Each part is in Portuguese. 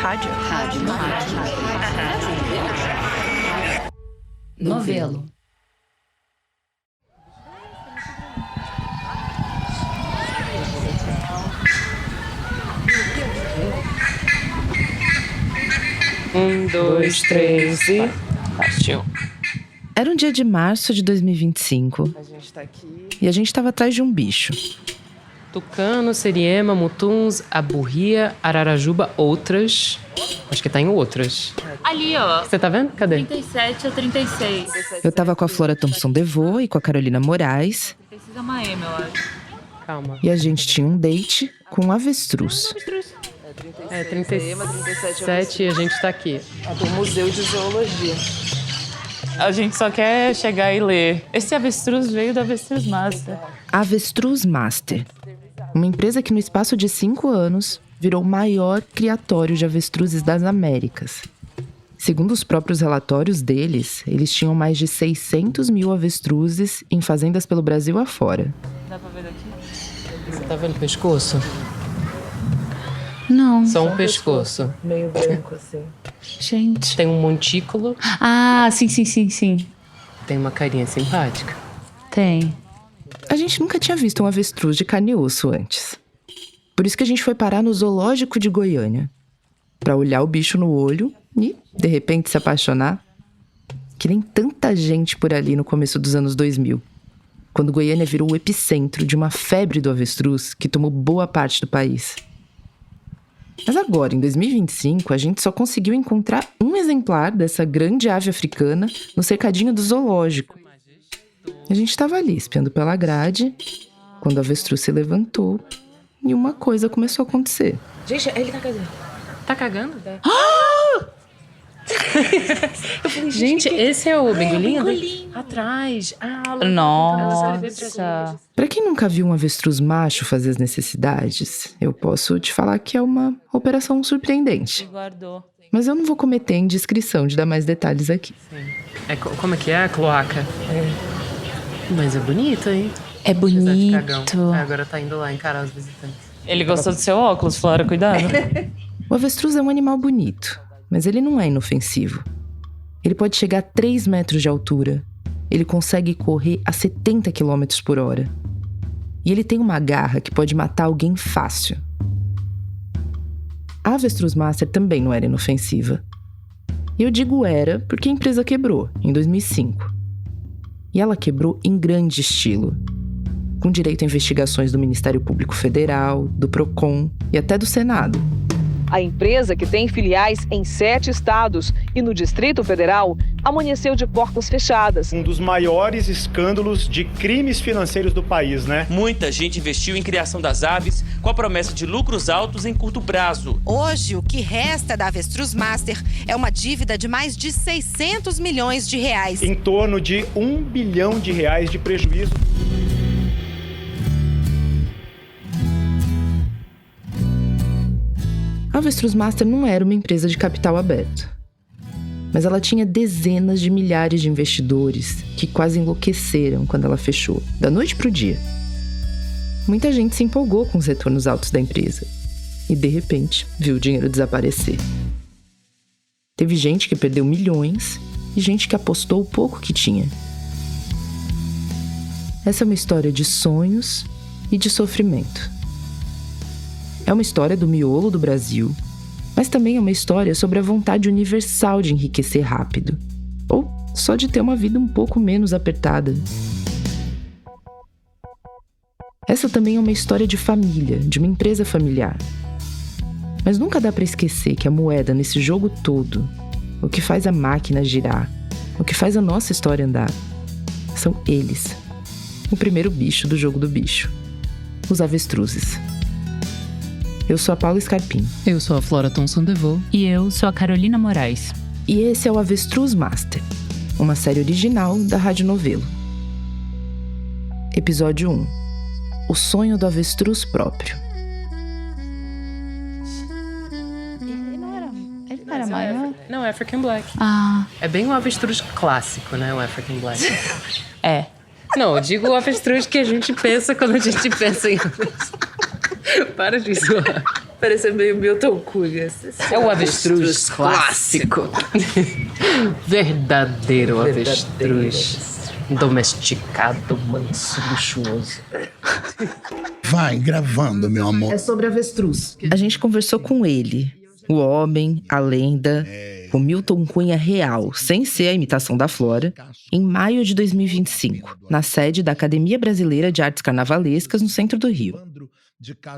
Rádio. Novelo. Um, dois, três e... Partiu. Era um dia de março de 2025. A gente tá aqui. E a gente tava atrás de um bicho. Tucano, Seriema, Mutuns, Aburria, Ararajuba, outras. Acho que tá em outras. Ali, ó. Você tá vendo? Cadê? 37 ou 36. Eu tava com a Flora Thompson DeVoe e com a Carolina Moraes. Precisa uma M, eu acho. Calma. E a gente tinha um date com um avestruz. É 37 e a gente tá aqui. É do Museu de Zoologia. A gente só quer chegar e ler. Esse avestruz veio da Avestruz Master. Avestruz Master. Uma empresa que no espaço de 5 anos virou o maior criatório de avestruzes das Américas. Segundo os próprios relatórios deles, eles tinham mais de 600 mil avestruzes em fazendas pelo Brasil afora. Dá pra ver daqui? Você tá vendo o pescoço? Não. Só um pescoço. Meio branco, assim. Gente. Tem um montículo, Ah, sim. tem uma carinha simpática. Tem. A gente nunca tinha visto um avestruz de carne e osso antes. Por isso que a gente foi parar no Zoológico de Goiânia. Pra olhar o bicho no olho e, de repente, se apaixonar. Que nem tanta gente por ali no começo dos anos 2000. Quando Goiânia virou o epicentro de uma febre do avestruz que tomou boa parte do país. Mas agora, em 2025, a gente só conseguiu encontrar um exemplar dessa grande ave africana no cercadinho do zoológico. A gente estava ali, espiando pela grade, quando o avestruz se levantou e uma coisa começou a acontecer. Gente, ele tá cagando. Tá cagando? Eu falei, gente, esse é o bengolinho? Atrás. Nossa. Pra quem nunca viu um avestruz macho fazer as necessidades, eu posso te falar que é uma operação surpreendente. Guardou. Mas eu não vou cometer a indiscrição de dar mais detalhes aqui. Como é que é a cloaca? Mas é bonito, hein? É bonito. Cagão. Agora tá indo lá encarar os visitantes. Ele gostou do seu óculos, Flora, cuidado. O avestruz é um animal bonito, mas ele não é inofensivo. Ele pode chegar a 3 metros de altura. Ele consegue correr a 70 km por hora. E ele tem uma garra que pode matar alguém fácil. A Avestruz Master também não era inofensiva. E eu digo era porque a empresa quebrou, em 2005. E ela quebrou em grande estilo. Com direito a investigações do Ministério Público Federal, do Procon e até do Senado. A empresa, que tem filiais em 7 estados e no Distrito Federal, amanheceu de portas fechadas. Um dos maiores escândalos de crimes financeiros do país, né? Muita gente investiu em criação das aves com a promessa de lucros altos em curto prazo. Hoje, o que resta da Avestruz Master é uma dívida de mais de 600 milhões de reais. Em torno de R$1 bilhão de prejuízo. A Avestruz Master não era uma empresa de capital aberto. Mas ela tinha dezenas de milhares de investidores que quase enlouqueceram quando ela fechou, da noite pro dia. Muita gente se empolgou com os retornos altos da empresa e, de repente, viu o dinheiro desaparecer. Teve gente que perdeu milhões e gente que apostou o pouco que tinha. Essa é uma história de sonhos e de sofrimento. É uma história do miolo do Brasil, mas também é uma história sobre a vontade universal de enriquecer rápido, ou só de ter uma vida um pouco menos apertada. Essa também é uma história de família, de uma empresa familiar. Mas nunca dá para esquecer que a moeda nesse jogo todo, o que faz a máquina girar, o que faz a nossa história andar, são eles. O primeiro bicho do jogo do bicho. Os avestruzes. Eu sou a Paula Scarpim. Eu sou a Flora Thompson DeVoe. E eu sou a Carolina Moraes. E esse é o Avestruz Master, uma série original da Rádio Novelo. Episódio 1. O sonho do avestruz próprio. Ele não era maior? Não, African Black. Ah. É bem um avestruz clássico, né? O African Black. É. Não, eu digo o avestruz que a gente pensa quando a gente pensa em... Para de zoar. Parece meio Milton Cunha. É o avestruz clássico. Verdadeiro avestruz. Domesticado, manso, luxuoso. Vai gravando, meu amor. É sobre avestruz. A gente conversou com ele, o homem, a lenda, o Milton Cunha real, sem ser a imitação da Flora, em maio de 2025, na sede da Academia Brasileira de Artes Carnavalescas, no centro do Rio.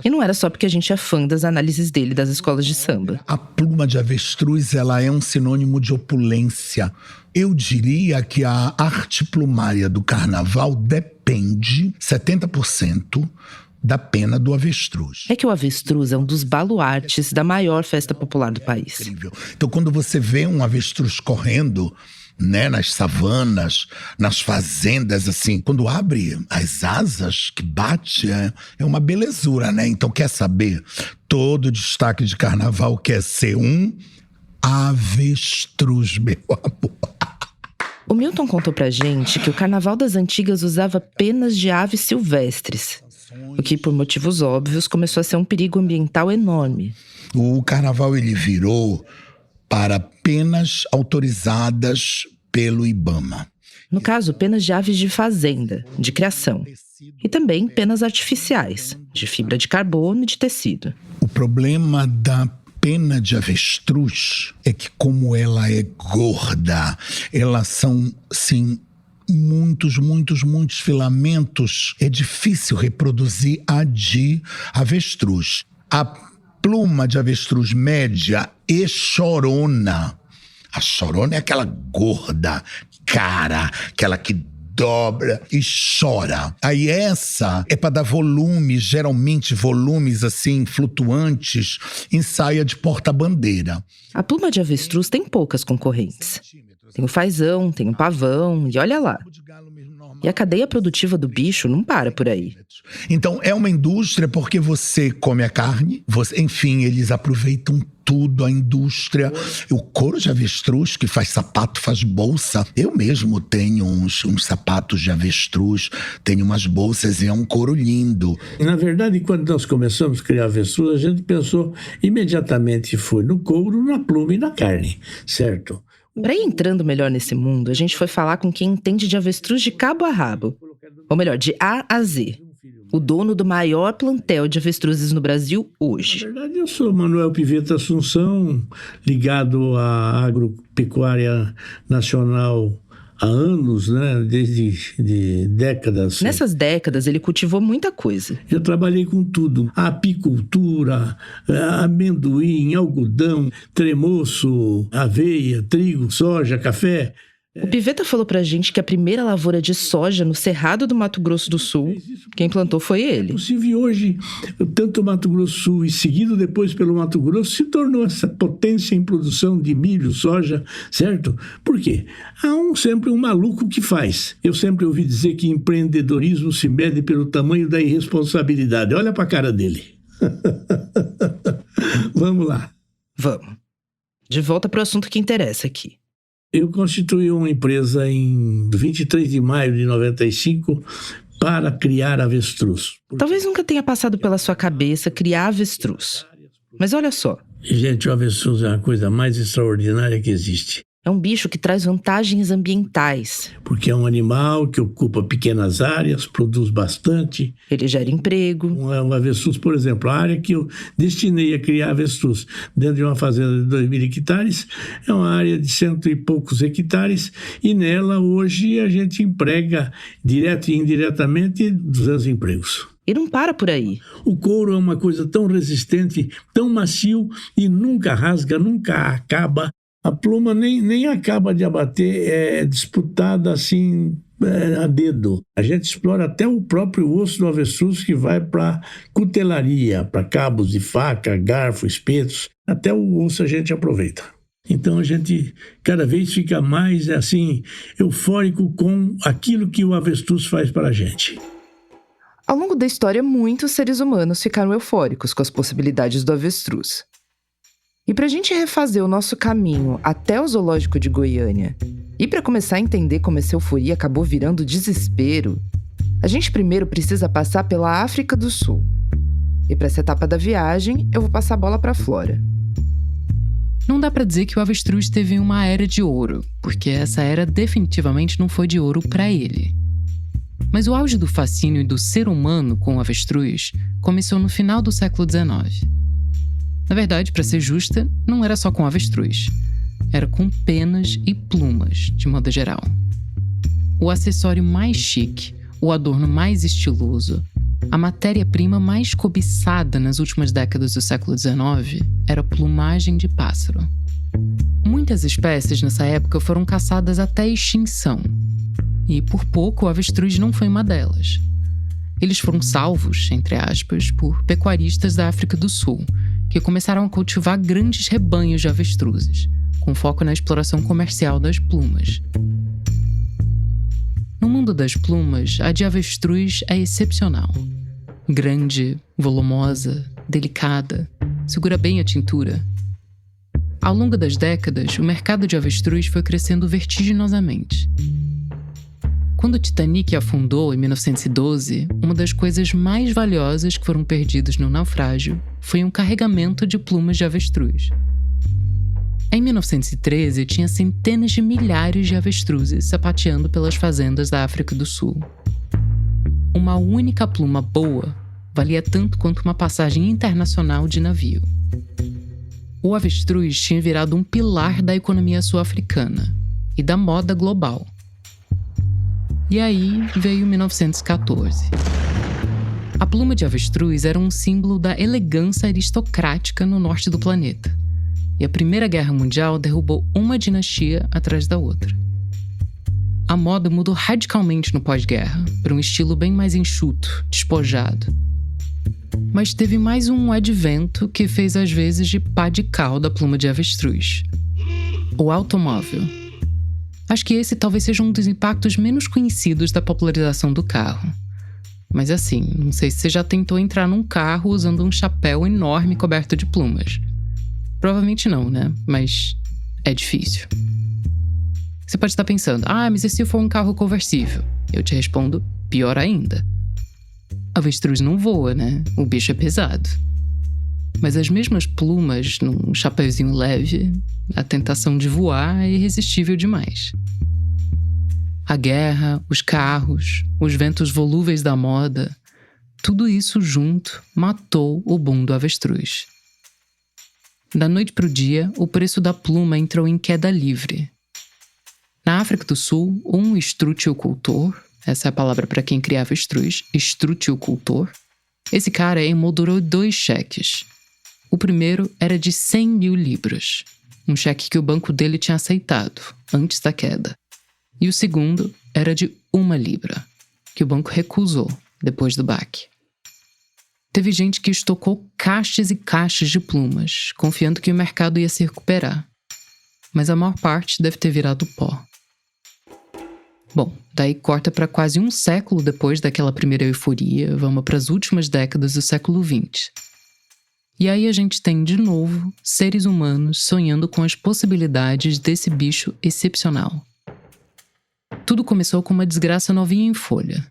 E não era só porque a gente é fã das análises dele das escolas de samba. A pluma de avestruz, ela é um sinônimo de opulência. Eu diria que a arte plumária do carnaval depende 70% da pena do avestruz. É que o avestruz é um dos baluartes da maior festa popular do país. Incrível. Então, quando você vê um avestruz correndo, né, nas savanas, nas fazendas, assim, quando abre as asas que bate, é uma belezura, né? Então, quer saber? Todo destaque de carnaval quer ser um avestruz, meu amor. O Milton contou pra gente que o carnaval das antigas usava penas de aves silvestres, o que, por motivos óbvios, começou a ser um perigo ambiental enorme. O carnaval, ele virou para penas autorizadas pelo IBAMA. No caso, penas de aves de fazenda, de criação. E também penas artificiais, de fibra de carbono e de tecido. O problema da pena de avestruz é que, como ela é gorda, elas são, sim, muitos filamentos. É difícil reproduzir a de avestruz. A pluma de avestruz média e chorona. A chorona é aquela gorda, cara, aquela que dobra e chora. Aí essa é para dar volumes, geralmente volumes assim, flutuantes, em saia de porta-bandeira. A pluma de avestruz tem poucas concorrentes. Tem o fazão, tem o pavão, e olha lá. E a cadeia produtiva do bicho não para por aí. Então, é uma indústria porque você come a carne, enfim, eles aproveitam tudo, a indústria. O couro de avestruz, que faz sapato, faz bolsa. Eu mesmo tenho uns sapatos de avestruz, tenho umas bolsas e é um couro lindo. Na verdade, quando nós começamos a criar avestruz, a gente pensou imediatamente, foi no couro, na pluma e na carne, certo? Para ir entrando melhor nesse mundo, a gente foi falar com quem entende de avestruz de cabo a rabo. Ou melhor, de A a Z. O dono do maior plantel de avestruzes no Brasil hoje. Na verdade, eu sou Manuel Piveta Assunção, ligado à agropecuária nacional há anos, né? Desde décadas. Nessas décadas, ele cultivou muita coisa. Eu trabalhei com tudo. Apicultura, amendoim, algodão, tremoço, aveia, trigo, soja, café. O Piveta falou pra gente que a primeira lavoura de soja no Cerrado do Mato Grosso do Sul, quem plantou foi ele. Inclusive hoje, tanto o Mato Grosso do Sul e seguido depois pelo Mato Grosso, se tornou essa potência em produção de milho, soja, certo? Por quê? Há sempre um maluco que faz. Eu sempre ouvi dizer que empreendedorismo se mede pelo tamanho da irresponsabilidade. Olha pra cara dele. Vamos lá. Vamos. De volta pro assunto que interessa aqui. Eu constituí uma empresa em 23 de maio de 95 para criar avestruz. Talvez nunca tenha passado pela sua cabeça criar avestruz. Mas olha só. Gente, o avestruz é a coisa mais extraordinária que existe. É um bicho que traz vantagens ambientais. Porque é um animal que ocupa pequenas áreas, produz bastante. Ele gera emprego. Um avestruz, por exemplo, a área que eu destinei a criar avestruz dentro de uma fazenda de 2.000 hectares, é uma área de 100 e poucos hectares, e nela hoje a gente emprega, direto e indiretamente, 200 empregos. E não para por aí. O couro é uma coisa tão resistente, tão macio, e nunca rasga, nunca acaba. A pluma nem acaba de abater, é disputada assim a dedo. A gente explora até o próprio osso do avestruz, que vai para cutelaria, para cabos de faca, garfo, espetos. Até o osso a gente aproveita. Então a gente cada vez fica mais assim eufórico com aquilo que o avestruz faz para a gente. Ao longo da história, muitos seres humanos ficaram eufóricos com as possibilidades do avestruz. E para a gente refazer o nosso caminho até o zoológico de Goiânia, e para começar a entender como essa euforia acabou virando desespero, a gente primeiro precisa passar pela África do Sul. E para essa etapa da viagem, eu vou passar a bola para Flora. Não dá pra dizer que o avestruz teve uma era de ouro, porque essa era definitivamente não foi de ouro pra ele. Mas o auge do fascínio do ser humano com o avestruz começou no final do século XIX. Na verdade, pra ser justa, não era só com avestruz. Era com penas e plumas, de modo geral. O acessório mais chique, o adorno mais estiloso, a matéria-prima mais cobiçada nas últimas décadas do século XIX era a plumagem de pássaro. Muitas espécies nessa época foram caçadas até extinção. E por pouco o avestruz não foi uma delas. Eles foram salvos, entre aspas, por pecuaristas da África do Sul, que começaram a cultivar grandes rebanhos de avestruzes, com foco na exploração comercial das plumas. No mundo das plumas, a de avestruz é excepcional. Grande, volumosa, delicada, segura bem a tintura. Ao longo das décadas, o mercado de avestruz foi crescendo vertiginosamente. Quando o Titanic afundou em 1912, uma das coisas mais valiosas que foram perdidas no naufrágio foi um carregamento de plumas de avestruz. Em 1913, tinha centenas de milhares de avestruzes sapateando pelas fazendas da África do Sul. Uma única pluma boa valia tanto quanto uma passagem internacional de navio. O avestruz tinha virado um pilar da economia sul-africana e da moda global. E aí veio 1914. A pluma de avestruz era um símbolo da elegância aristocrática no norte do planeta. E a Primeira Guerra Mundial derrubou uma dinastia atrás da outra. A moda mudou radicalmente no pós-guerra, para um estilo bem mais enxuto, despojado. Mas teve mais um advento que fez às vezes de pá de cal da pluma de avestruz. O automóvel. Acho que esse talvez seja um dos impactos menos conhecidos da popularização do carro. Mas assim, não sei se você já tentou entrar num carro usando um chapéu enorme coberto de plumas. Provavelmente não, né? Mas é difícil. Você pode estar pensando, mas e se for um carro conversível? Eu te respondo, pior ainda. Avestruz não voa, né? O bicho é pesado. Mas as mesmas plumas num chapeuzinho leve, a tentação de voar é irresistível demais. A guerra, os carros, os ventos volúveis da moda, tudo isso junto matou o boom do avestruz. Da noite para o dia, o preço da pluma entrou em queda livre. Na África do Sul, um estrutiocultor, essa é a palavra para quem cria avestruz, estrutiocultor, esse cara emoldurou 2 cheques. O primeiro era de 100 mil libras, um cheque que o banco dele tinha aceitado, antes da queda. E o segundo era de 1 libra, que o banco recusou, depois do baque. Teve gente que estocou caixas e caixas de plumas, confiando que o mercado ia se recuperar. Mas a maior parte deve ter virado pó. Bom, daí corta para quase um século depois daquela primeira euforia, vamos para as últimas décadas do século XX. E aí a gente tem, de novo, seres humanos sonhando com as possibilidades desse bicho excepcional. Tudo começou com uma desgraça novinha em folha.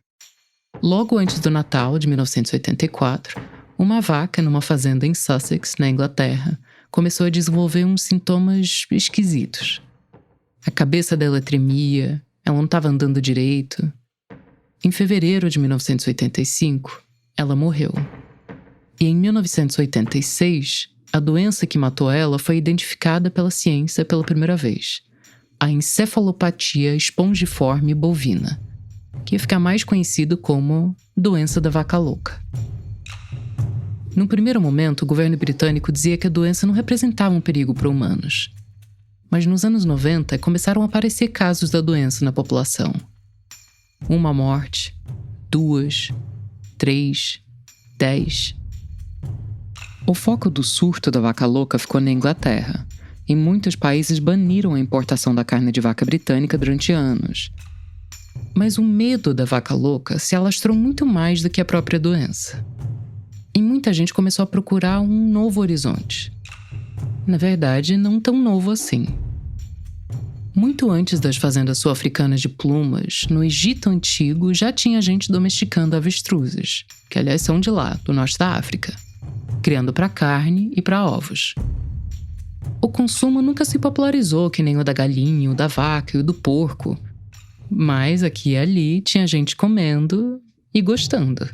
Logo antes do Natal de 1984, uma vaca numa fazenda em Sussex, na Inglaterra, começou a desenvolver uns sintomas esquisitos. A cabeça dela tremia, ela não estava andando direito. Em fevereiro de 1985, ela morreu. E em 1986, a doença que matou ela foi identificada pela ciência pela primeira vez: a encefalopatia espongiforme bovina, que ia ficar mais conhecido como doença da vaca louca. Num primeiro momento, o governo britânico dizia que a doença não representava um perigo para humanos. Mas nos anos 90, começaram a aparecer casos da doença na população. 1 morte, 2, 3, 10. O foco do surto da vaca louca ficou na Inglaterra. E muitos países baniram a importação da carne de vaca britânica durante anos. Mas o medo da vaca louca se alastrou muito mais do que a própria doença. E muita gente começou a procurar um novo horizonte. Na verdade, não tão novo assim. Muito antes das fazendas sul-africanas de plumas, no Egito Antigo já tinha gente domesticando avestruzes, que aliás são de lá, do norte da África, criando para carne e para ovos. O consumo nunca se popularizou que nem o da galinha, o da vaca e o do porco, mas aqui e ali tinha gente comendo e gostando.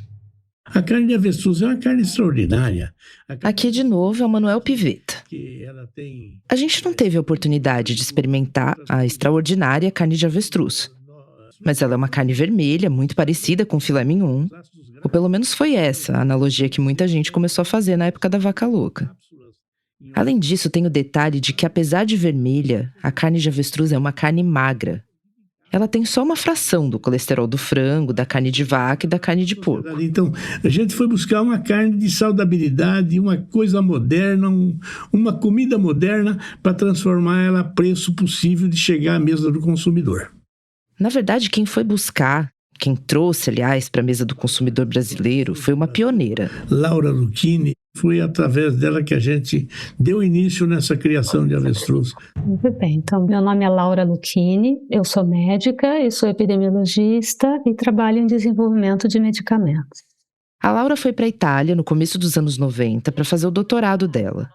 A carne de avestruz é uma carne extraordinária. Aqui de novo é o Manuel Pivetta. A gente não teve a oportunidade de experimentar a extraordinária carne de avestruz. Mas ela é uma carne vermelha, muito parecida com o filé mignon. Ou pelo menos foi essa a analogia que muita gente começou a fazer na época da vaca louca. Além disso, tem o detalhe de que, apesar de vermelha, a carne de avestruz é uma carne magra. Ela tem só uma fração do colesterol do frango, da carne de vaca e da carne de porco. Então, a gente foi buscar uma carne de saudabilidade, uma coisa moderna, uma comida moderna para transformar ela a preço possível de chegar à mesa do consumidor. Na verdade, quem foi buscar, quem trouxe, aliás, para a mesa do consumidor brasileiro, foi uma pioneira. Laura Lucchini. Foi através dela que a gente deu início nessa criação de avestruz. Muito bem, então meu nome é Laura Lucchini, eu sou médica e sou epidemiologista e trabalho em desenvolvimento de medicamentos. A Laura foi para a Itália no começo dos anos 90 para fazer o doutorado dela.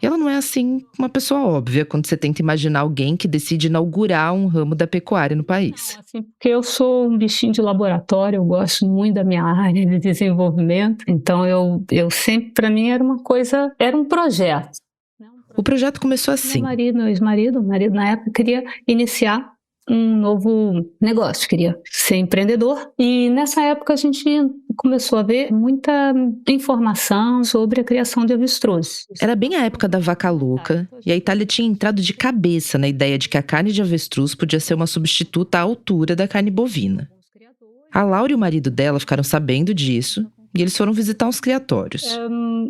E ela não é, assim, uma pessoa óbvia quando você tenta imaginar alguém que decide inaugurar um ramo da pecuária no país. Não, assim, porque eu sou um bichinho de laboratório, eu gosto muito da minha área de desenvolvimento. Então, eu sempre, para mim, era um projeto. O projeto começou assim. Meu ex-marido, o marido na época, queria iniciar um novo negócio, queria ser empreendedor. E nessa época a gente começou a ver muita informação sobre a criação de avestruz. Era bem a época da vaca louca, e a Itália tinha entrado de cabeça na ideia de que a carne de avestruz podia ser uma substituta à altura da carne bovina. A Laura e o marido dela ficaram sabendo disso, e eles foram visitar uns criatórios.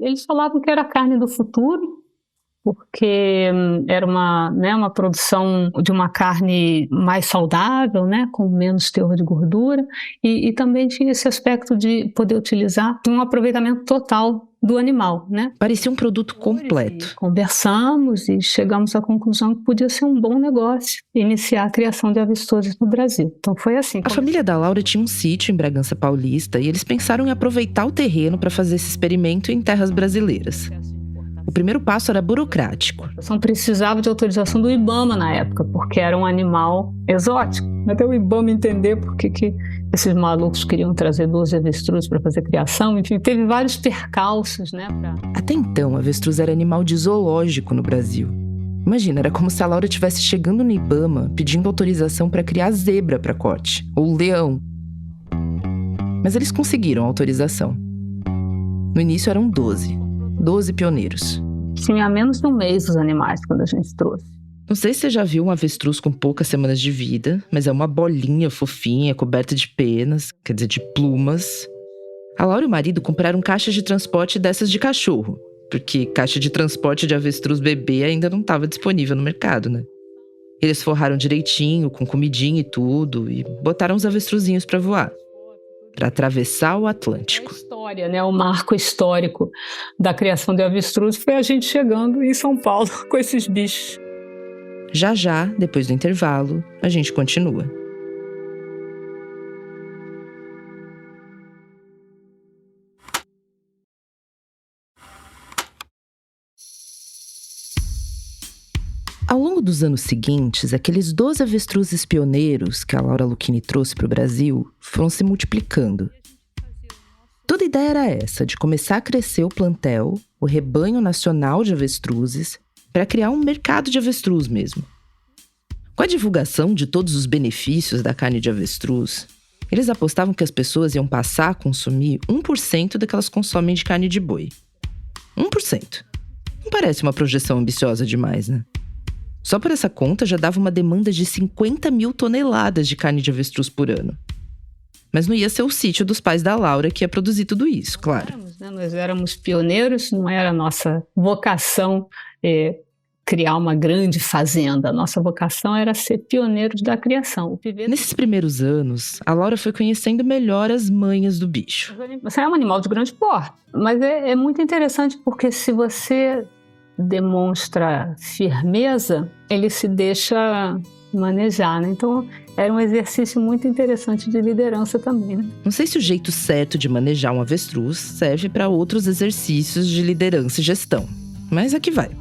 Eles falavam que era a carne do futuro, porque era uma produção de uma carne mais saudável, né, com menos teor de gordura, e também tinha esse aspecto de poder utilizar um aproveitamento total do animal, né? Parecia um produto completo. Conversamos e chegamos à conclusão que podia ser um bom negócio iniciar a criação de avestruzes no Brasil. Então foi assim. A família da Laura tinha um sítio em Bragança Paulista e eles pensaram em aproveitar o terreno para fazer esse experimento em terras brasileiras. O primeiro passo era burocrático. Não precisava de autorização do IBAMA na época, porque era um animal exótico. Até o IBAMA entender por que esses malucos queriam trazer 12 avestruzes para fazer criação. Enfim, teve vários percalços, né? Até então, a avestruz era animal de zoológico no Brasil. Imagina, era como se a Laura estivesse chegando no IBAMA pedindo autorização para criar zebra para corte, ou leão. Mas eles conseguiram a autorização. No início eram 12 pioneiros. Tinha menos de um mês os animais quando a gente trouxe. Não sei se você já viu um avestruz com poucas semanas de vida, mas é uma bolinha fofinha, coberta de penas, quer dizer, de plumas. A Laura e o marido compraram caixas de transporte dessas de cachorro, porque caixa de transporte de avestruz bebê ainda não estava disponível no mercado, né? Eles forraram direitinho, com comidinha e tudo, e botaram os avestruzinhos para voar, para atravessar o Atlântico. A história, né? O marco histórico da criação de avestruz foi a gente chegando em São Paulo com esses bichos. Já, depois do intervalo, a gente continua. Ao longo dos anos seguintes, aqueles 12 avestruzes pioneiros que a Laura Lucchini trouxe para o Brasil foram se multiplicando. Toda a ideia era essa, de começar a crescer o plantel, o rebanho nacional de avestruzes, para criar um mercado de avestruz mesmo. Com a divulgação de todos os benefícios da carne de avestruz, eles apostavam que as pessoas iam passar a consumir 1% do que elas consomem de carne de boi. 1%. Não parece uma projeção ambiciosa demais, né? Só por essa conta já dava uma demanda de 50 mil toneladas de carne de avestruz por ano. Mas não ia ser o sítio dos pais da Laura que ia produzir tudo isso, claro. Nós éramos pioneiros, não era a nossa vocação criar uma grande fazenda. A nossa vocação era ser pioneiros da criação. Nesses primeiros anos, a Laura foi conhecendo melhor as manhas do bicho. Você é um animal de grande porte, mas é muito interessante porque se você demonstra firmeza, ele se deixa manejar, né? Então, era um exercício muito interessante de liderança também, né? Não sei se o jeito certo de manejar um avestruz serve para outros exercícios de liderança e gestão, mas aqui vai.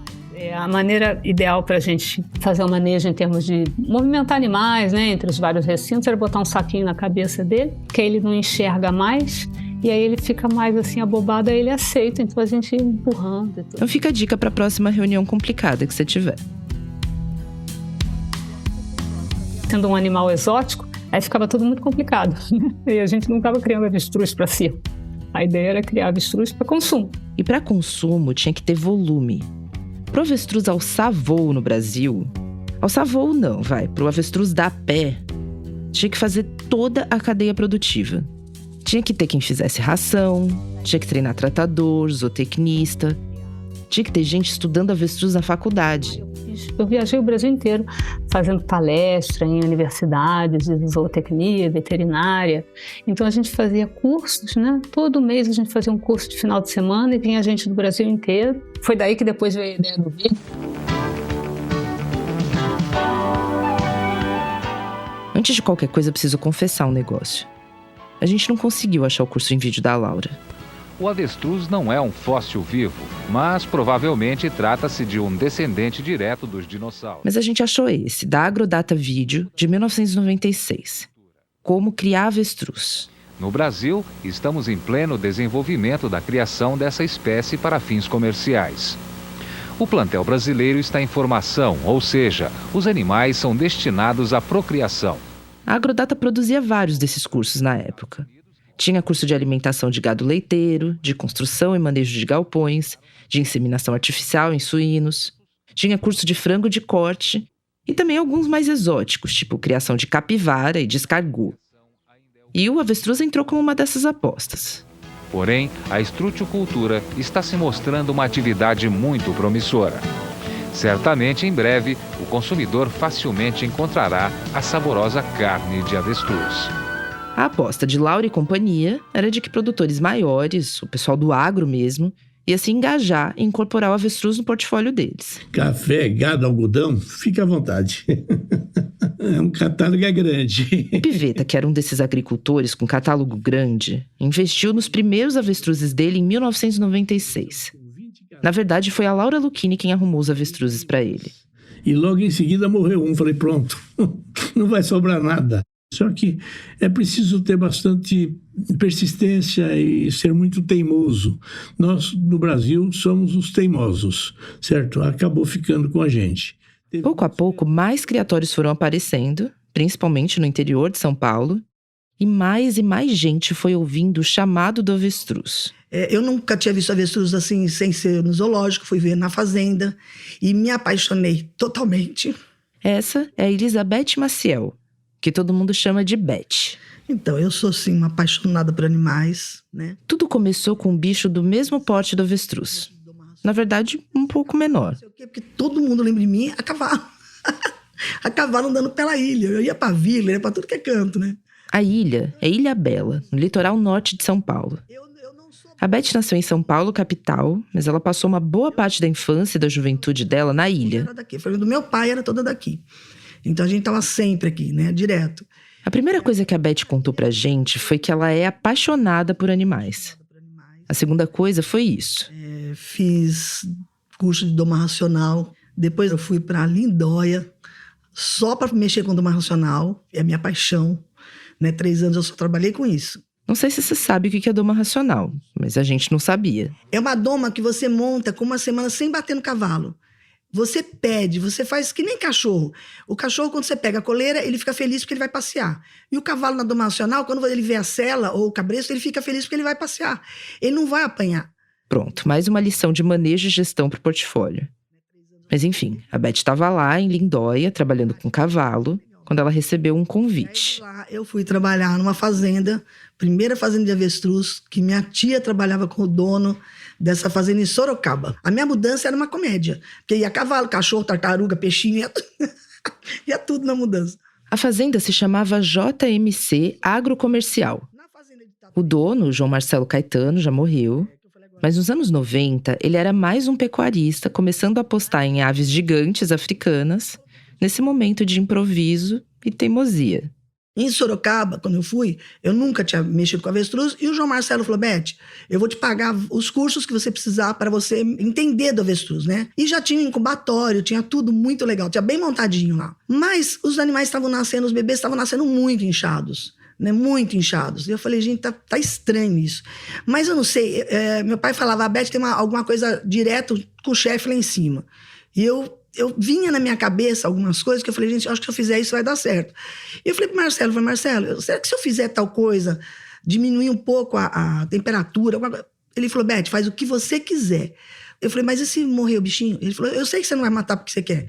A maneira ideal para a gente fazer o manejo em termos de movimentar animais, né, entre os vários recintos, era botar um saquinho na cabeça dele, que aí ele não enxerga mais, e aí ele fica mais assim abobado, aí ele aceita, então a gente ia empurrando e tudo. Então fica a dica para a próxima reunião complicada que você tiver. Sendo um animal exótico, aí ficava tudo muito complicado, né? E a gente não estava criando avestruz para si. A ideia era criar avestruz para consumo. E para consumo tinha que ter volume. Pro avestruz alçar voo no Brasil, alçar voo não, pro avestruz dar pé, tinha que fazer toda a cadeia produtiva. Tinha que ter quem fizesse ração, tinha que treinar tratador, zootecnista, tinha que ter gente estudando avestruz na faculdade. Eu viajei o Brasil inteiro fazendo palestra em universidades de zootecnia, veterinária. Então a gente fazia cursos, né? Todo mês a gente fazia um curso de final de semana e vinha gente do Brasil inteiro. Foi daí que depois veio a ideia do vídeo. Antes de qualquer coisa, eu preciso confessar um negócio. A gente não conseguiu achar o curso em vídeo da Laura. O avestruz não é um fóssil vivo, mas provavelmente trata-se de um descendente direto dos dinossauros. Mas a gente achou esse, da Agrodata Vídeo, de 1996. Como criar avestruz. No Brasil, estamos em pleno desenvolvimento da criação dessa espécie para fins comerciais. O plantel brasileiro está em formação, ou seja, os animais são destinados à procriação. A Agrodata produzia vários desses cursos na época. Tinha curso de alimentação de gado leiteiro, de construção e manejo de galpões, de inseminação artificial em suínos. Tinha curso de frango de corte e também alguns mais exóticos, tipo criação de capivara e de escargot. E o avestruz entrou como uma dessas apostas. Porém, a estrutiocultura está se mostrando uma atividade muito promissora. Certamente, em breve, o consumidor facilmente encontrará a saborosa carne de avestruz. A aposta de Laura e companhia era de que produtores maiores, o pessoal do agro mesmo, ia se engajar e incorporar o avestruz no portfólio deles. Café, gado, algodão, fica à vontade. É um catálogo grande. O Pivetta, que era um desses agricultores com catálogo grande, investiu nos primeiros avestruzes dele em 1996. Na verdade, foi a Laura Lucchini quem arrumou os avestruzes para ele. E logo em seguida morreu um. Falei, pronto, não vai sobrar nada. Só que é preciso ter bastante persistência e ser muito teimoso. Nós, no Brasil, somos os teimosos, certo? Acabou ficando com a gente. Pouco a pouco, mais criatórios foram aparecendo, principalmente no interior de São Paulo, e mais gente foi ouvindo o chamado do avestruz. Eu nunca tinha visto avestruz assim, sem ser no zoológico, fui ver na fazenda e me apaixonei totalmente. Essa é a Elizabeth Maciel, que todo mundo chama de Beth. Então, eu sou, sim, uma apaixonada por animais, né? Tudo começou com um bicho do mesmo porte do avestruz. Na verdade, um pouco menor. Porque todo mundo lembra de mim a cavalo. A cavalo andando pela ilha. Eu ia pra vila, ia pra tudo que é canto, né? A ilha é Ilha Bela, no litoral norte de São Paulo. A Beth nasceu em São Paulo, capital, mas ela passou uma boa parte da infância e da juventude dela na ilha. A família do meu pai era toda daqui. Então a gente tava sempre aqui, né? Direto. A primeira coisa que a Beth contou pra gente foi que ela é apaixonada por animais. A segunda coisa foi isso. Fiz curso de doma racional. Depois eu fui pra Lindóia, só pra mexer com doma racional. É a minha paixão. Né? 3 anos eu só trabalhei com isso. Não sei se você sabe o que é doma racional, mas a gente não sabia. É uma doma que você monta com uma semana sem bater no cavalo. Você pede, você faz que nem cachorro. O cachorro, quando você pega a coleira, ele fica feliz porque ele vai passear. E o cavalo na doma racional, quando ele vê a sela ou o cabresto, ele fica feliz porque ele vai passear. Ele não vai apanhar. Pronto, mais uma lição de manejo e gestão para o portfólio. Mas enfim, a Beth estava lá em Lindóia, trabalhando com cavalo, quando ela recebeu um convite. Eu fui trabalhar numa fazenda, primeira fazenda de avestruz, que minha tia trabalhava com o dono dessa fazenda em Sorocaba. A minha mudança era uma comédia, porque ia cavalo, cachorro, tartaruga, peixinho, ia tudo na mudança. A fazenda se chamava JMC Agrocomercial. O dono, João Marcelo Caetano, já morreu, Mas nos anos 90, ele era mais um pecuarista, começando a apostar em aves gigantes africanas, nesse momento de improviso e teimosia. Em Sorocaba, quando eu fui, eu nunca tinha mexido com avestruz, e o João Marcelo falou, Beth, eu vou te pagar os cursos que você precisar para você entender do avestruz, né? E já tinha um incubatório, tinha tudo muito legal, tinha bem montadinho lá. Mas os animais estavam nascendo, os bebês estavam nascendo muito inchados, né? Muito inchados. E eu falei, gente, tá estranho isso. Mas eu não sei, meu pai falava, a Beth tem alguma coisa direto com o chefe lá em cima. E eu vinha na minha cabeça algumas coisas que eu falei, gente, acho que se eu fizer isso vai dar certo. E eu falei pro Marcelo, Marcelo, será que se eu fizer tal coisa, diminuir um pouco a temperatura? Ele falou, Beth, faz o que você quiser. Eu falei, mas e se morrer o bichinho? Ele falou, eu sei que você não vai matar porque você quer.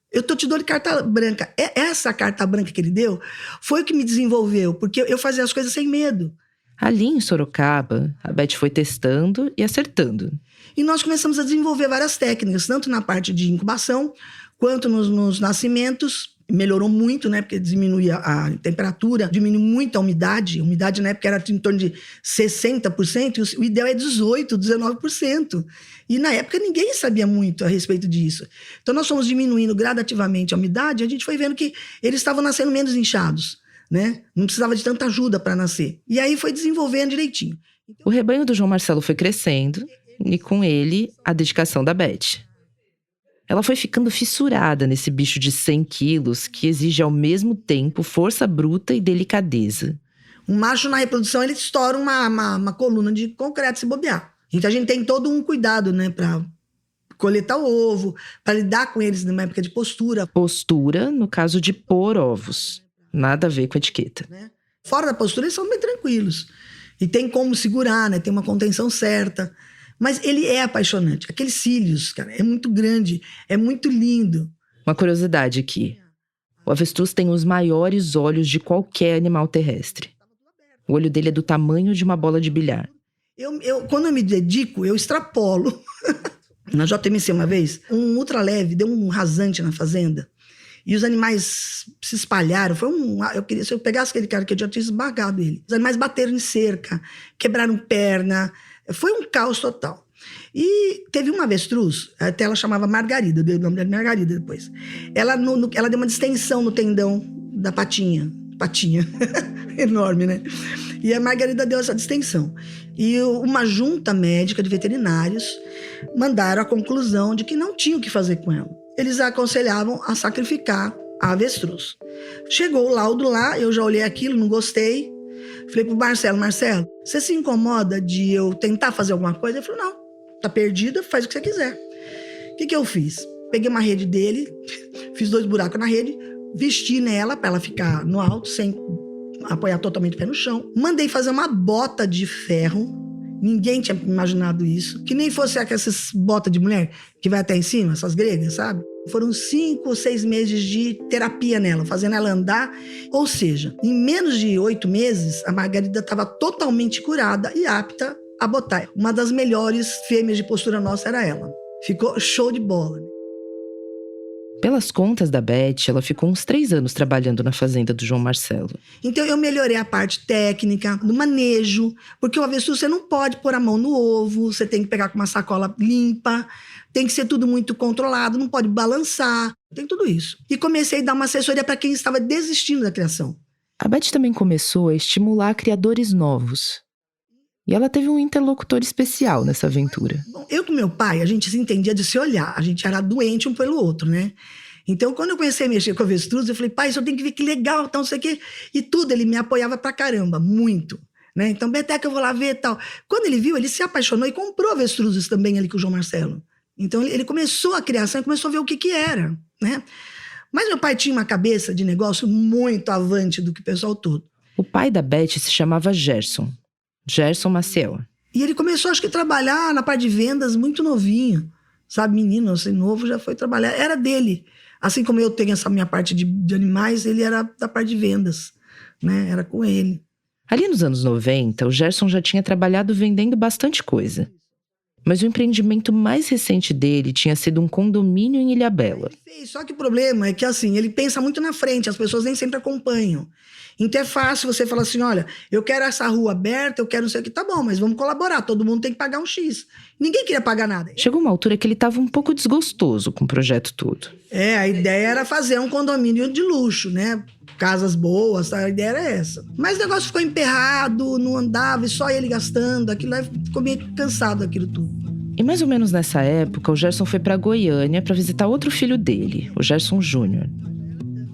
Eu tô te dando carta branca. Essa carta branca que ele deu foi o que me desenvolveu, porque eu fazia as coisas sem medo. Ali em Sorocaba, a Beth foi testando e acertando. E nós começamos a desenvolver várias técnicas, tanto na parte de incubação, quanto nos nascimentos. Melhorou muito, né? Porque diminuía a temperatura, diminui muito a umidade. A umidade na época era em torno de 60%, e o ideal é 18%, 19%. E na época ninguém sabia muito a respeito disso. Então nós fomos diminuindo gradativamente a umidade, e a gente foi vendo que eles estavam nascendo menos inchados, né? Não precisava de tanta ajuda para nascer. E aí foi desenvolvendo direitinho. O rebanho do João Marcelo foi crescendo, e com ele, a dedicação da Beth. Ela foi ficando fissurada nesse bicho de 100 quilos que exige ao mesmo tempo força bruta e delicadeza. Um macho na reprodução, ele estoura uma coluna de concreto se bobear. Então a gente tem todo um cuidado, né, para coletar o ovo, para lidar com eles numa época de postura. Postura, no caso de pôr ovos. Nada a ver com etiqueta. Fora da postura, eles são bem tranquilos. E tem como segurar, né? Tem uma contenção certa. Mas ele é apaixonante. Aqueles cílios, cara, é muito grande, é muito lindo. Uma curiosidade aqui. O avestruz tem os maiores olhos de qualquer animal terrestre. O olho dele é do tamanho de uma bola de bilhar. Quando eu me dedico, eu extrapolo. Na JMC uma vez, um ultraleve deu um rasante na fazenda. E os animais se espalharam. Se eu pegasse aquele cara que eu já tinha esmagado ele. Os animais bateram em cerca, quebraram perna. Foi um caos total. E teve uma avestruz, até ela chamava Margarida, deu o nome dela Margarida depois. Ela deu uma distensão no tendão da patinha. Patinha, enorme, né? E a Margarida deu essa distensão. E uma junta médica de veterinários mandaram a conclusão de que não tinham o que fazer com ela. Eles aconselhavam a sacrificar a avestruz. Chegou o laudo lá, eu já olhei aquilo, não gostei. Falei pro Marcelo, você se incomoda de eu tentar fazer alguma coisa? Ele falou, não, tá perdida, faz o que você quiser. O que eu fiz? Peguei uma rede dele, fiz 2 buracos na rede, vesti nela para ela ficar no alto, sem apoiar totalmente o pé no chão. Mandei fazer uma bota de ferro, ninguém tinha imaginado isso, que nem fosse essas botas de mulher que vai até em cima, essas gregas, sabe? Foram 5 ou 6 meses de terapia nela, fazendo ela andar. Ou seja, em menos de 8 meses, a Margarida estava totalmente curada e apta a botar. Uma das melhores fêmeas de postura nossa era ela. Ficou show de bola. Pelas contas da Beth, ela ficou uns 3 anos trabalhando na fazenda do João Marcelo. Então eu melhorei a parte técnica, do manejo, porque o avestruz você não pode pôr a mão no ovo, você tem que pegar com uma sacola limpa, tem que ser tudo muito controlado, não pode balançar, tem tudo isso. E comecei a dar uma assessoria para quem estava desistindo da criação. A Beth também começou a estimular criadores novos. E ela teve um interlocutor especial nessa aventura. Bom, eu com meu pai, a gente se entendia de se olhar. A gente era doente um pelo outro, né? Então, quando eu comecei a mexer com avestruz, eu falei, pai, isso eu tenho que ver que legal, então, não sei o quê. E tudo, ele me apoiava pra caramba, muito. Né? Então, Beteca, eu vou lá ver e tal. Quando ele viu, ele se apaixonou e comprou avestruzes também ali com o João Marcelo. Então, ele começou a criação e começou a ver o que era, né? Mas meu pai tinha uma cabeça de negócio muito avante do que o pessoal todo. O pai da Beth se chamava Gerson Maciel. E ele começou, acho que, a trabalhar na parte de vendas muito novinho. Sabe, menino, assim, novo, já foi trabalhar. Era dele. Assim como eu tenho essa minha parte de animais, ele era da parte de vendas, né? Era com ele. Ali nos anos 90, o Gerson já tinha trabalhado vendendo bastante coisa. Mas o empreendimento mais recente dele tinha sido um condomínio em Ilhabela. Só que o problema é que, assim, ele pensa muito na frente, as pessoas nem sempre acompanham. Então é fácil você falar assim, olha, eu quero essa rua aberta, eu quero não sei o que, tá bom, mas vamos colaborar, todo mundo tem que pagar um X. Ninguém queria pagar nada. Chegou uma altura que ele estava um pouco desgostoso com o projeto todo. A ideia era fazer um condomínio de luxo, né? Casas boas, a ideia era essa. Mas o negócio ficou emperrado, não andava, e só ele gastando, aquilo aí ficou meio cansado daquilo tudo. E mais ou menos nessa época, o Gerson foi para Goiânia para visitar outro filho dele, o Gerson Júnior.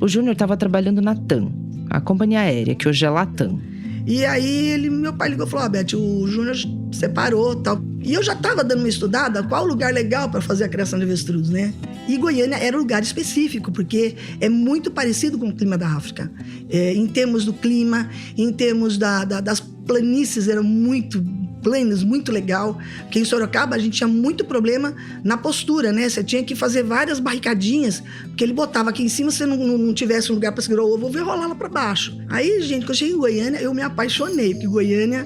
O Júnior estava trabalhando na TAM, a companhia aérea, que hoje é Latam. E aí meu pai ligou e falou, Beth, o Júnior separou e tal. E eu já estava dando uma estudada qual o lugar legal para fazer a criação de avestruz, né? E Goiânia era um lugar específico, porque é muito parecido com o clima da África. Em termos do clima, em termos das planícies, eram muito planos, muito legal. Porque em Sorocaba a gente tinha muito problema na postura, né? Você tinha que fazer várias barricadinhas, porque ele botava aqui em cima, se não tivesse um lugar para segurar o ovo, eu ia rolar lá para baixo. Aí, gente, quando eu cheguei em Goiânia, eu me apaixonei, porque Goiânia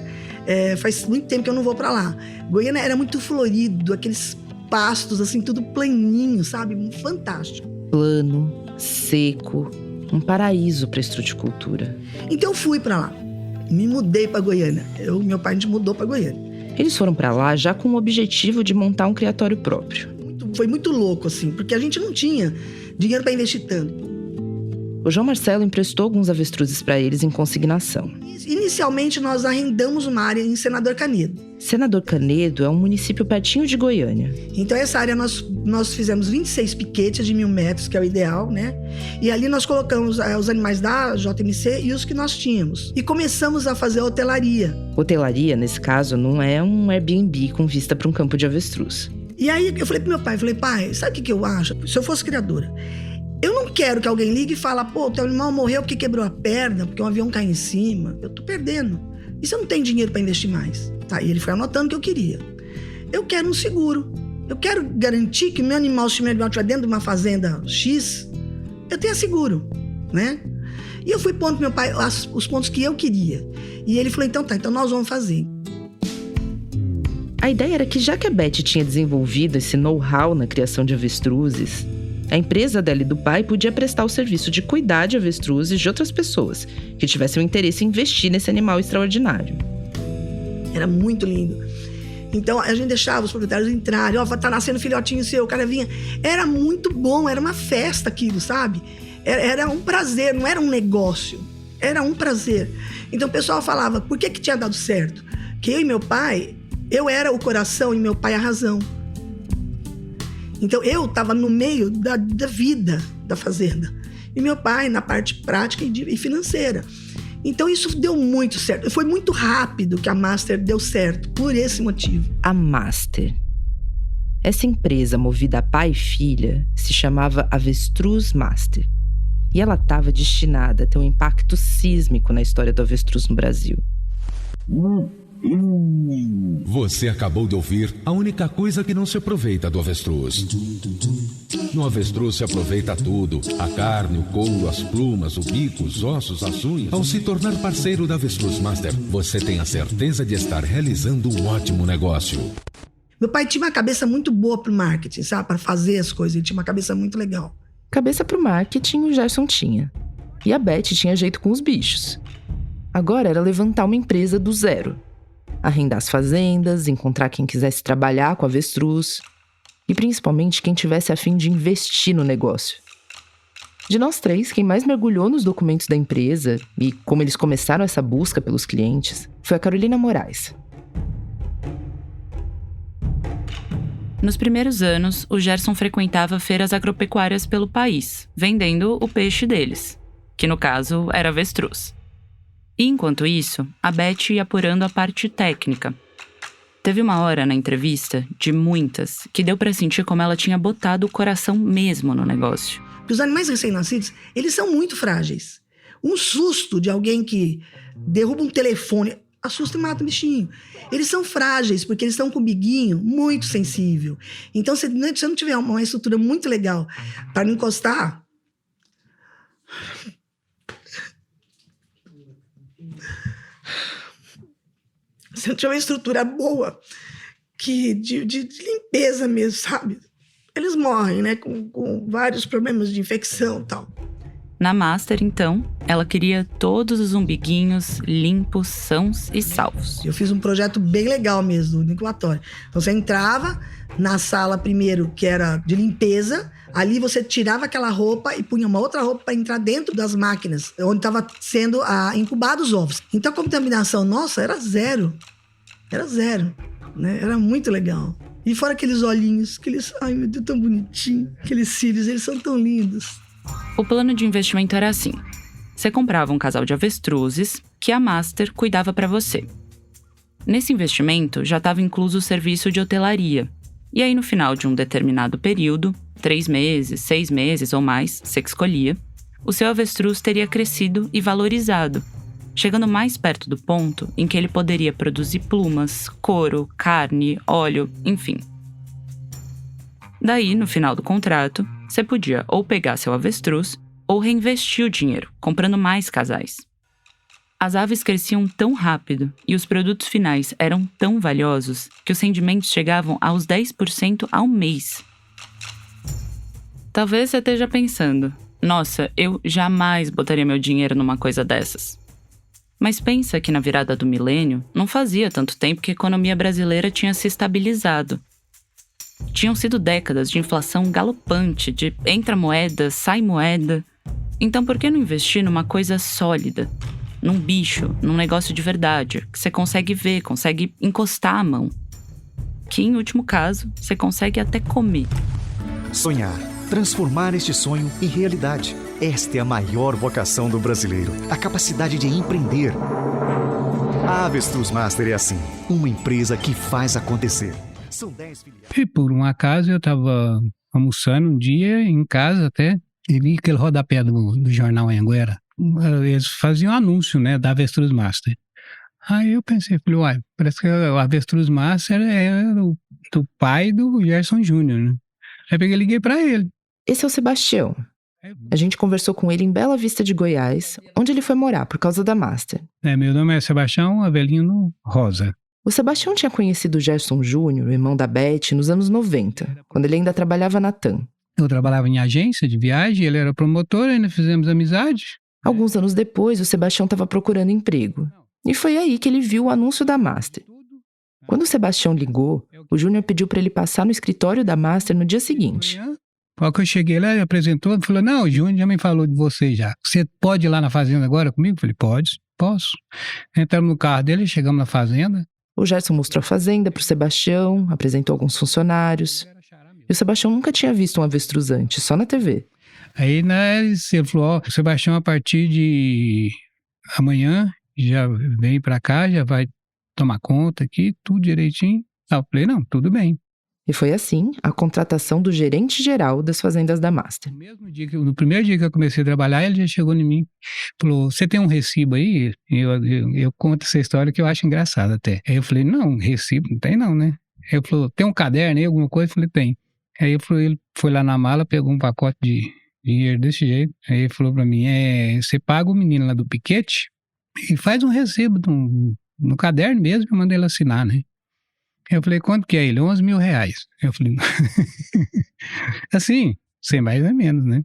faz muito tempo que eu não vou para lá. Goiânia era muito florido, aqueles pastos, assim, tudo planinho, sabe? Fantástico. Plano, seco, um paraíso para estruticultura. Então eu fui para lá. Me mudei para Goiânia. Meu pai, a gente mudou para Goiânia. Eles foram para lá já com o objetivo de montar um criatório próprio. Foi muito louco, assim, porque a gente não tinha dinheiro para investir tanto. O João Marcelo emprestou alguns avestruzes para eles em consignação. Inicialmente, nós arrendamos uma área em Senador Canedo. Senador Canedo é um município pertinho de Goiânia. Então, essa área nós fizemos 26 piquetes de 1.000 metros, que é o ideal, né? E ali nós colocamos os animais da JMC e os que nós tínhamos. E começamos a fazer a hotelaria. Hotelaria, nesse caso, não é um Airbnb com vista para um campo de avestruz. E aí, eu falei pro meu pai, pai, sabe o que eu acho? Se eu fosse criadora, eu não quero que alguém ligue e fale, pô, teu animal morreu porque quebrou a perna, porque um avião caiu em cima. Eu tô perdendo. E se eu não tenho dinheiro para investir mais? Tá, e ele foi anotando o que eu queria. Eu quero um seguro. Eu quero garantir que o meu animal, se meu animal estiver dentro de uma fazenda X, eu tenha seguro, né? E eu fui pondo pro meu pai os pontos que eu queria. E ele falou, então nós vamos fazer. A ideia era que, já que a Beth tinha desenvolvido esse know-how na criação de avestruzes, a empresa dela e do pai podia prestar o serviço de cuidar de avestruzes de outras pessoas que tivessem o interesse em investir nesse animal extraordinário. Era muito lindo. Então, a gente deixava os proprietários entrarem. Tá nascendo filhotinho seu, o cara vinha. Era muito bom, era uma festa aquilo, sabe? Era um prazer, não era um negócio. Era um prazer. Então, o pessoal falava, por que tinha dado certo? Que eu e meu pai, eu era o coração e meu pai a razão. Então, eu estava no meio da vida da fazenda. E meu pai na parte prática e financeira. Então, isso deu muito certo. Foi muito rápido que a Master deu certo, por esse motivo. A Master. Essa empresa movida a pai e filha se chamava Avestruz Master. E ela estava destinada a ter um impacto sísmico na história do avestruz no Brasil. Você acabou de ouvir a única coisa que não se aproveita do avestruz. No avestruz se aproveita tudo: a carne, o couro, as plumas, o bico, os ossos, as unhas. Ao se tornar parceiro da Avestruz Master, você tem a certeza de estar realizando um ótimo negócio. Meu pai tinha uma cabeça muito boa pro marketing, sabe? Para fazer as coisas, ele tinha uma cabeça muito legal. Cabeça pro marketing o Gerson tinha. E a Beth tinha jeito com os bichos. Agora era levantar uma empresa do zero. Arrendar as fazendas, encontrar quem quisesse trabalhar com avestruz e principalmente quem tivesse a fim de investir no negócio. De nós três, quem mais mergulhou nos documentos da empresa e como eles começaram essa busca pelos clientes foi a Carolina Moraes. Nos primeiros anos, o Gerson frequentava feiras agropecuárias pelo país, vendendo o peixe deles, que no caso era avestruz. E enquanto isso, a Beth ia apurando a parte técnica. Teve uma hora na entrevista, de muitas, que deu pra sentir como ela tinha botado o coração mesmo no negócio. Os animais recém-nascidos, eles são muito frágeis. Um susto de alguém que derruba um telefone, assusta e mata o bichinho. Eles são frágeis, porque eles estão com o biguinho muito sensível. Então, se não tiver uma estrutura muito legal para não encostar... Se não tiver uma estrutura boa, de limpeza mesmo, sabe? Eles morrem, né? Com vários problemas de infecção e tal. Na Master, então, ela queria todos os umbiguinhos limpos, sãos e salvos. Eu fiz um projeto bem legal mesmo, do incubatório. Então, você entrava na sala primeiro, que era de limpeza, ali você tirava aquela roupa e punha uma outra roupa para entrar dentro das máquinas, onde estava sendo incubados os ovos. Então, a contaminação nossa era zero. Era zero, né? Era muito legal. E fora aqueles olhinhos, ai meu Deus, tão bonitinho. Aqueles cílios, eles são tão lindos. O plano de investimento era assim. Você comprava um casal de avestruzes que a Master cuidava para você. Nesse investimento já estava incluso o serviço de hotelaria. E aí no final de um determinado período, 3 meses, 6 meses ou mais, você que escolhia, o seu avestruz teria crescido e valorizado, chegando mais perto do ponto em que ele poderia produzir plumas, couro, carne, óleo, enfim. Daí, no final do contrato, você podia ou pegar seu avestruz ou reinvestir o dinheiro, comprando mais casais. As aves cresciam tão rápido e os produtos finais eram tão valiosos que os rendimentos chegavam aos 10% ao mês. Talvez você esteja pensando, nossa, eu jamais botaria meu dinheiro numa coisa dessas. Mas pensa que na virada do milênio, não fazia tanto tempo que a economia brasileira tinha se estabilizado. Tinham sido décadas de inflação galopante, de entra moeda, sai moeda. Então por que não investir numa coisa sólida? Num bicho, num negócio de verdade, que você consegue ver, consegue encostar a mão. Que, em último caso, você consegue até comer. Sonhar. Transformar este sonho em realidade. Esta é a maior vocação do brasileiro, a capacidade de empreender. A Avestruz Master é assim, uma empresa que faz acontecer. São 10 filiais. E por um acaso eu estava almoçando um dia em casa até, e vi aquele rodapé do jornal Anhanguera. Eles faziam anúncio, né, da Avestruz Master. Aí eu pensei, falei, uai, parece que o Avestruz Master é do pai do Gerson Júnior, né? Aí peguei e liguei para ele. Esse é o Sebastião. A gente conversou com ele em Bela Vista de Goiás, onde ele foi morar por causa da Master. Meu nome é Sebastião Avelino Rosa. O Sebastião tinha conhecido o Gerson Júnior, irmão da Beth, nos anos 90, quando ele ainda trabalhava na TAM. Eu trabalhava em agência de viagem, ele era promotor, ainda fizemos amizade. Alguns anos depois, o Sebastião estava procurando emprego. E foi aí que ele viu o anúncio da Master. Quando o Sebastião ligou, o Júnior pediu para ele passar no escritório da Master no dia seguinte. Quando eu cheguei lá, ele apresentou e falou, não, o Júnior já me falou de você já. Você pode ir lá na fazenda agora comigo? Eu falei, pode, posso. Entramos no carro dele, chegamos na fazenda. O Gerson mostrou a fazenda para o Sebastião, apresentou alguns funcionários. E o Sebastião nunca tinha visto um avestruz antes, só na TV. Aí, né, ele falou, o Sebastião, a partir de amanhã, já vem para cá, já vai tomar conta aqui, tudo direitinho. Aí eu falei, não, tudo bem. E foi assim a contratação do gerente geral das fazendas da Master. No primeiro dia que eu comecei a trabalhar, ele já chegou em mim, falou, você tem um recibo aí? Eu conto essa história que eu acho engraçada até. Aí eu falei, não, recibo não tem não, né? Aí ele falou, tem um caderno aí, alguma coisa? Eu falei, tem. Aí ele foi lá na mala, pegou um pacote de dinheiro desse jeito. Aí ele falou pra mim, você paga o menino lá do piquete e faz um recibo no caderno mesmo, eu mandei ele assinar, né? Eu falei, quanto que é ele? R$11 mil. Eu falei, assim, sem mais nem menos, né?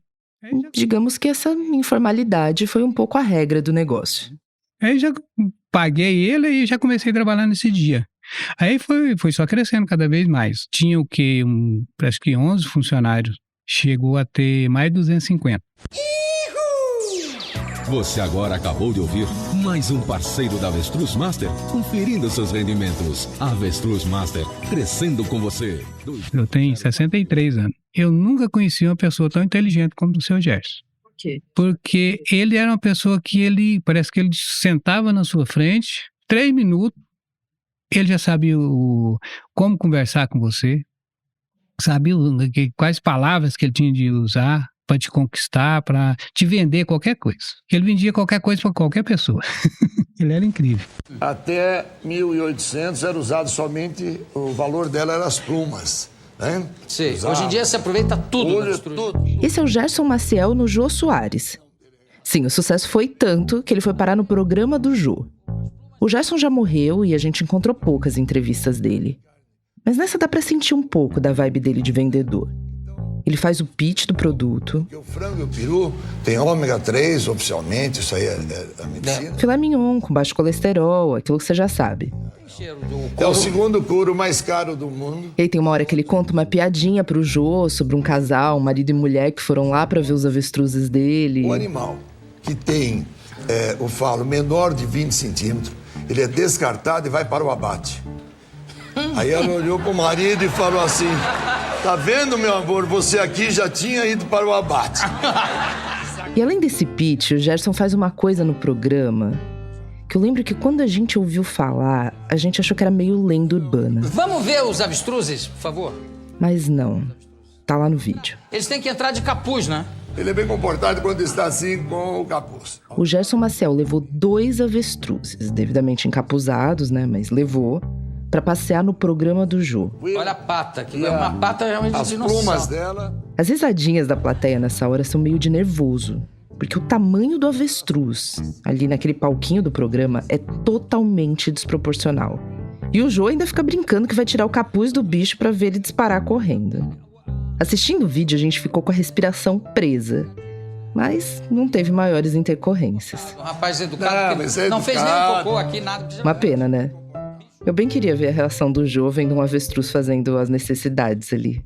Digamos que essa informalidade foi um pouco a regra do negócio. Aí já paguei ele e já comecei a trabalhar nesse dia. Aí foi só crescendo cada vez mais. Tinha o quê? Parece que 11 funcionários. Chegou a ter mais de 250. Você agora acabou de ouvir mais um parceiro da Avestruz Master, conferindo seus rendimentos. Avestruz Master, crescendo com você. Eu tenho 63 anos. Eu nunca conheci uma pessoa tão inteligente como o seu Gerson. Por quê? Porque ele era uma pessoa que parece que ele sentava na sua frente, 3 minutos, ele já sabia como conversar com você, sabia quais palavras que ele tinha de usar para te conquistar, para te vender qualquer coisa. Ele vendia qualquer coisa para qualquer pessoa. Ele era incrível. Até 1800 era usado somente, o valor dela era as plumas. Né? Sim, hoje em dia se aproveita tudo. Esse é o Gerson Maciel no Jô Soares. Sim, o sucesso foi tanto que ele foi parar no programa do Jô. O Gerson já morreu e a gente encontrou poucas entrevistas dele. Mas nessa dá pra sentir um pouco da vibe dele de vendedor. Ele faz o pitch do produto. O frango e o peru tem ômega 3, oficialmente, isso aí é a medicina. Filé mignon com baixo colesterol, aquilo que você já sabe. É o segundo couro mais caro do mundo. E aí tem uma hora que ele conta uma piadinha pro Jô sobre um casal, um marido e mulher, que foram lá pra ver os avestruzes dele. O animal que tem o falo menor de 20 centímetros, ele é descartado e vai para o abate. Aí ela olhou pro marido e falou assim: tá vendo, meu amor, você aqui já tinha ido para o abate. E além desse pitch, o Gerson faz uma coisa no programa que eu lembro que quando a gente ouviu falar, a gente achou que era meio lenda urbana. Vamos ver os avestruzes, por favor? Mas não. Tá lá no vídeo. Eles têm que entrar de capuz, né? Ele é bem comportado quando está assim com o capuz. O Gerson Maciel levou 2 avestruzes, devidamente encapuzados, né? Mas levou, pra passear no programa do Jô. Olha a pata, que é uma pata realmente de dinossauro. As plumas dela. As risadinhas da plateia nessa hora são meio de nervoso. Porque o tamanho do avestruz, ali naquele palquinho do programa, é totalmente desproporcional. E o Jô ainda fica brincando que vai tirar o capuz do bicho pra ver ele disparar correndo. Assistindo o vídeo, a gente ficou com a respiração presa. Mas não teve maiores intercorrências. Um rapaz educado, não fez nem um cocô aqui, nada. Uma pena, né? Eu bem queria ver a reação do Jô vendo um avestruz fazendo as necessidades ali.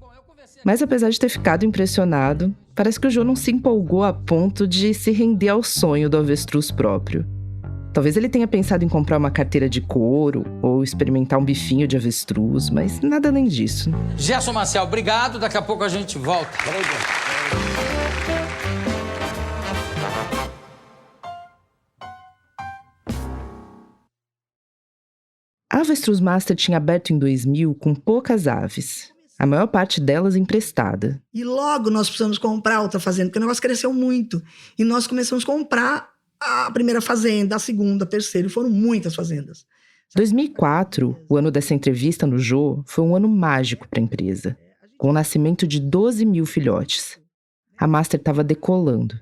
Mas apesar de ter ficado impressionado, parece que o Jô não se empolgou a ponto de se render ao sonho do avestruz próprio. Talvez ele tenha pensado em comprar uma carteira de couro ou experimentar um bifinho de avestruz, mas nada além disso. Gerson Maciel, obrigado. Daqui a pouco a gente volta. A Avestruz Master tinha aberto em 2000 com poucas aves. A maior parte delas emprestada. E logo nós precisamos comprar outra fazenda, porque o negócio cresceu muito. E nós começamos a comprar a primeira fazenda, a segunda, a terceira, e foram muitas fazendas. 2004, o ano dessa entrevista no Jô, foi um ano mágico para a empresa, com o nascimento de 12 mil filhotes. A Master estava decolando.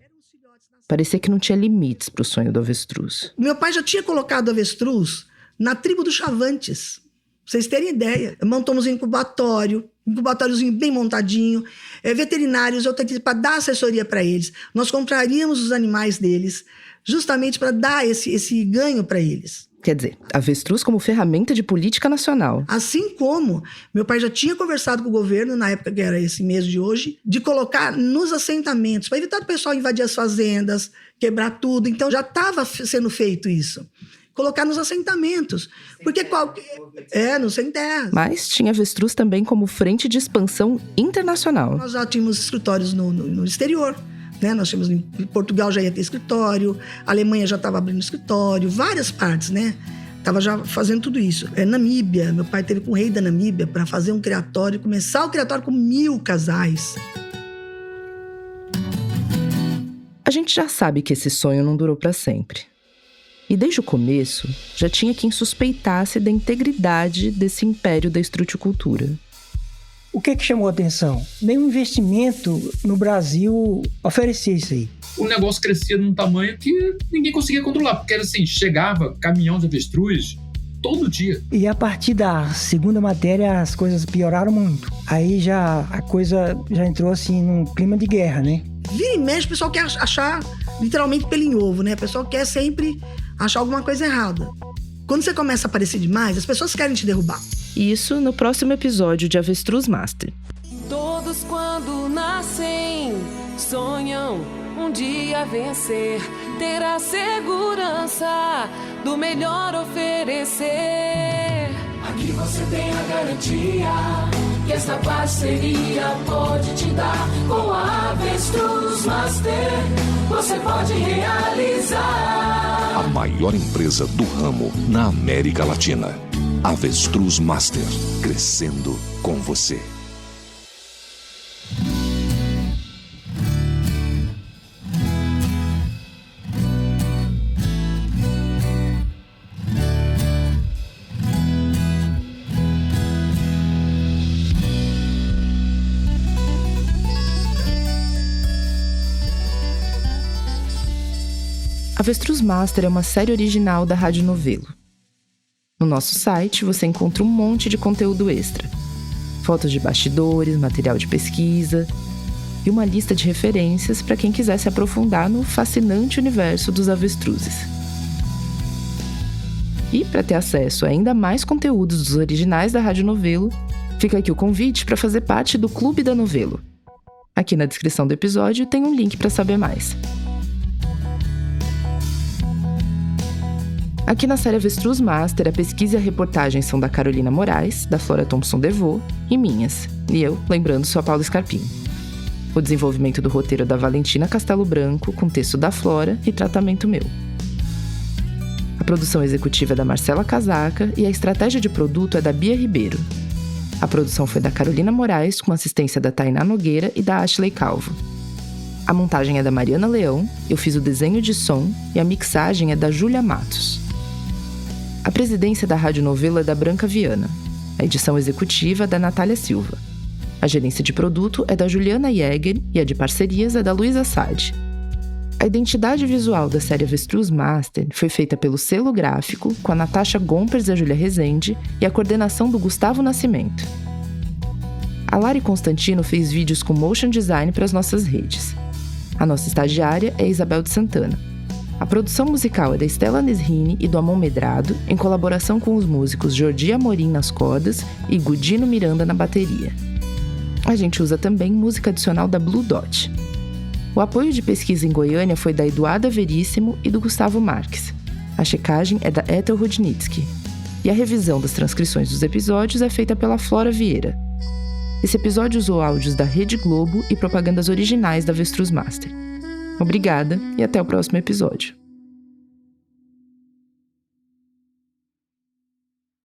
Parecia que não tinha limites para o sonho do avestruz. Meu pai já tinha colocado avestruz na tribo dos Chavantes. Pra vocês terem ideia. Montamos um incubatóriozinho bem montadinho, veterinários, para dar assessoria para eles. Nós compraríamos os animais deles, justamente para dar esse ganho para eles. Quer dizer, avestruz como ferramenta de política nacional. Assim como meu pai já tinha conversado com o governo, na época que era esse mês de hoje, de colocar nos assentamentos, para evitar o pessoal invadir as fazendas, quebrar tudo. Então já estava sendo feito isso. Colocar nos assentamentos. Porque não sem terra. Mas tinha avestruz também como frente de expansão internacional. Nós já tínhamos escritórios no exterior. Né? Nós tínhamos em Portugal já ia ter escritório, a Alemanha já estava abrindo escritório, várias partes, né? Estava já fazendo tudo isso. Namíbia, meu pai teve com o rei da Namíbia para fazer um criatório, começar o criatório com 1000 casais. A gente já sabe que esse sonho não durou para sempre. E desde o começo, já tinha quem suspeitasse da integridade desse império da estruticultura. O que chamou a atenção? Nenhum investimento no Brasil oferecia isso aí. O negócio crescia num tamanho que ninguém conseguia controlar, porque era assim, chegava caminhão de avestruz todo dia. E a partir da segunda matéria, as coisas pioraram muito. Aí a coisa já entrou assim num clima de guerra, né? Vira e mexe, o pessoal quer achar literalmente pelo em ovo, né? O pessoal quer sempre achar alguma coisa errada. Quando você começa a aparecer demais, as pessoas querem te derrubar. Isso no próximo episódio de Avestruz Master. Todos quando nascem, sonham um dia vencer, ter a segurança do melhor oferecer. Aqui você tem a garantia que esta parceria pode te dar. Com a Avestruz Master, você pode realizar a maior empresa do ramo na América Latina. Avestruz Master, crescendo com você. Avestruz Master é uma série original da Rádio Novelo. No nosso site você encontra um monte de conteúdo extra. Fotos de bastidores, material de pesquisa, e uma lista de referências para quem quiser se aprofundar no fascinante universo dos avestruzes. E para ter acesso a ainda mais conteúdos dos originais da Rádio Novelo, fica aqui o convite para fazer parte do Clube da Novelo. Aqui na descrição do episódio tem um link para saber mais. Aqui na série Avestruz Master, a pesquisa e a reportagem são da Carolina Moraes, da Flora Thompson Devô e minhas. E eu, lembrando, sou a Paula Scarpim. O desenvolvimento do roteiro é da Valentina Castelo Branco, com texto da Flora e tratamento meu. A produção executiva é da Marcela Casaca e a estratégia de produto é da Bia Ribeiro. A produção foi da Carolina Moraes, com assistência da Tainá Nogueira e da Ashley Calvo. A montagem é da Mariana Leão, eu fiz o desenho de som e a mixagem é da Júlia Matos. A presidência da Rádio Novelo é da Branca Viana. A edição executiva é da Natália Silva. A gerência de produto é da Juliana Jäger e a de parcerias é da Luísa Sade. A identidade visual da série Avestruz Master foi feita pelo selo gráfico, com a Natasha Gompers e a Júlia Rezende, e a coordenação do Gustavo Nascimento. A Lari Constantino fez vídeos com motion design para as nossas redes. A nossa estagiária é a Isabel de Santana. A produção musical é da Estela Nesrini e do Amon Medrado, em colaboração com os músicos Jordi Amorim nas cordas e Gudino Miranda na bateria. A gente usa também música adicional da Blue Dot. O apoio de pesquisa em Goiânia foi da Eduarda Veríssimo e do Gustavo Marques. A checagem é da Ethel Rudnitsky. E a revisão das transcrições dos episódios é feita pela Flora Vieira. Esse episódio usou áudios da Rede Globo e propagandas originais da Avestruz Master. Obrigada e até o próximo episódio.